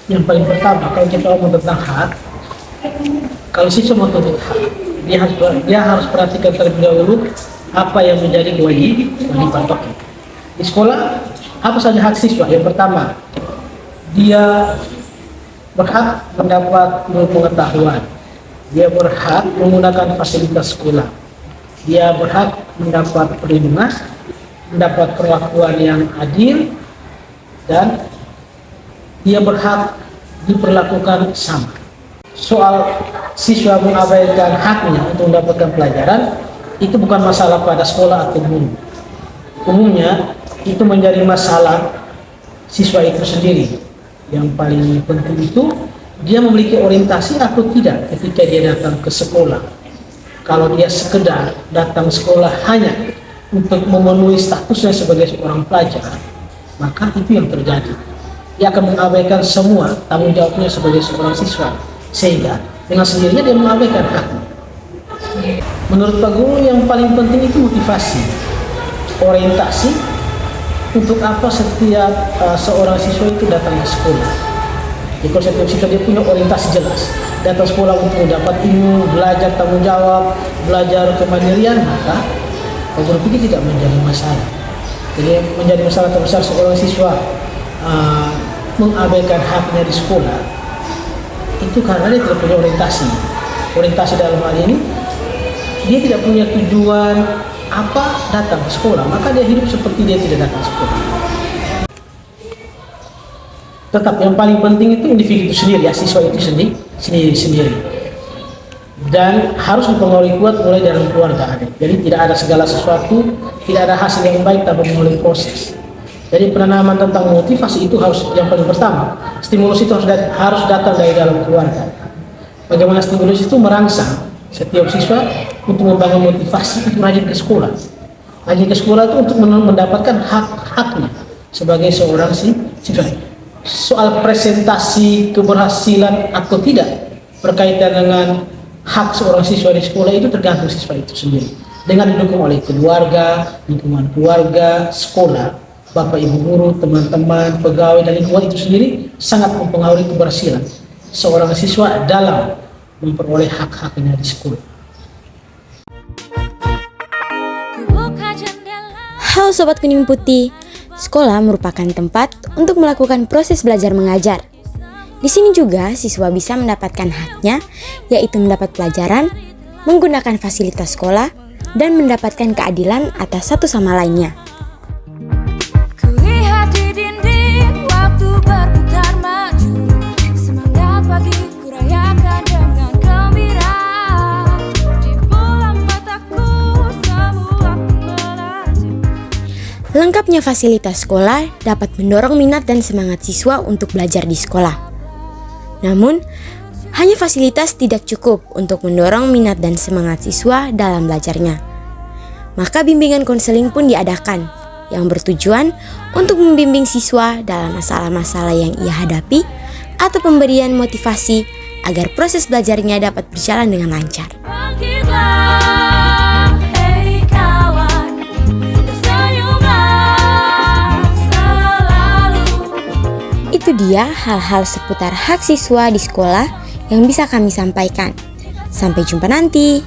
Yang paling pertama, kalau kita ngomong tentang hak, kalau siswa mau tuntut hak, dia harus perhatikan terlebih dahulu apa yang menjadi kewajiban pokok. Di sekolah, apa saja hak siswa? Yang pertama, dia berhak mendapat ilmu pengetahuan, dia berhak menggunakan fasilitas sekolah, dia berhak mendapat perlindungan, mendapat perlakuan yang adil, dan dia berhak diperlakukan sama. Soal siswa mengabaikan haknya untuk mendapatkan pelajaran, itu bukan masalah pada sekolah atau guru. Umumnya itu menjadi masalah siswa itu sendiri. Yang paling penting itu dia memiliki orientasi atau tidak ketika dia datang ke sekolah. Kalau dia sekedar datang sekolah hanya untuk memenuhi statusnya sebagai seorang pelajar, maka itu yang terjadi. Dia akan mengabaikan semua tanggung jawabnya sebagai seorang siswa, sehingga dengan sendirinya dia mengabaikan haknya. Menurut Pak Guru, yang paling penting itu motivasi, orientasi. Untuk apa setiap seorang siswa itu datang ke sekolah? Jadi kalau setiap siswa dia punya orientasi jelas, datang sekolah untuk mendapat ilmu, belajar tanggung jawab, belajar kemandirian, maka Pak Guru pikir tidak menjadi masalah. Jadi menjadi masalah terbesar seorang siswa mengabaikan haknya di sekolah itu karena dia tidak punya orientasi dalam hal ini dia tidak punya tujuan apa datang ke sekolah, maka dia hidup seperti dia tidak datang ke sekolah. Tetap yang paling penting itu individu itu sendiri, ya, siswa itu sendiri dan harus dipengaruhi kuat mulai dalam keluarga. Jadi tidak ada segala sesuatu, tidak ada hasil yang baik tanpa melalui proses. Jadi penanaman tentang motivasi itu harus yang paling pertama. Stimulus itu harus datang dari dalam keluarga. Bagaimana stimulus itu merangsang setiap siswa untuk membangun motivasi untuk rajin ke sekolah. Rajin ke sekolah itu untuk mendapatkan hak-haknya sebagai seorang siswa. Soal presentasi keberhasilan atau tidak berkaitan dengan hak seorang siswa di sekolah itu tergantung siswa itu sendiri. Dengan didukung oleh keluarga, lingkungan keluarga, sekolah, Bapak Ibu guru, teman-teman, pegawai, dan lingkungan itu sendiri sangat mempengaruhi keberhasilan seorang siswa dalam memperoleh hak-haknya di sekolah. Halo Sobat Kuning Putih, sekolah merupakan tempat untuk melakukan proses belajar mengajar. Di sini juga siswa bisa mendapatkan haknya, yaitu mendapat pelajaran, menggunakan fasilitas sekolah, dan mendapatkan keadilan atas satu sama lainnya. Lengkapnya fasilitas sekolah dapat mendorong minat dan semangat siswa untuk belajar di sekolah. Namun, hanya fasilitas tidak cukup untuk mendorong minat dan semangat siswa dalam belajarnya. Maka bimbingan konseling pun diadakan yang bertujuan untuk membimbing siswa dalam masalah-masalah yang ia hadapi atau pemberian motivasi agar proses belajarnya dapat berjalan dengan lancar. Itu dia hal-hal seputar hak siswa di sekolah yang bisa kami sampaikan. Sampai jumpa nanti.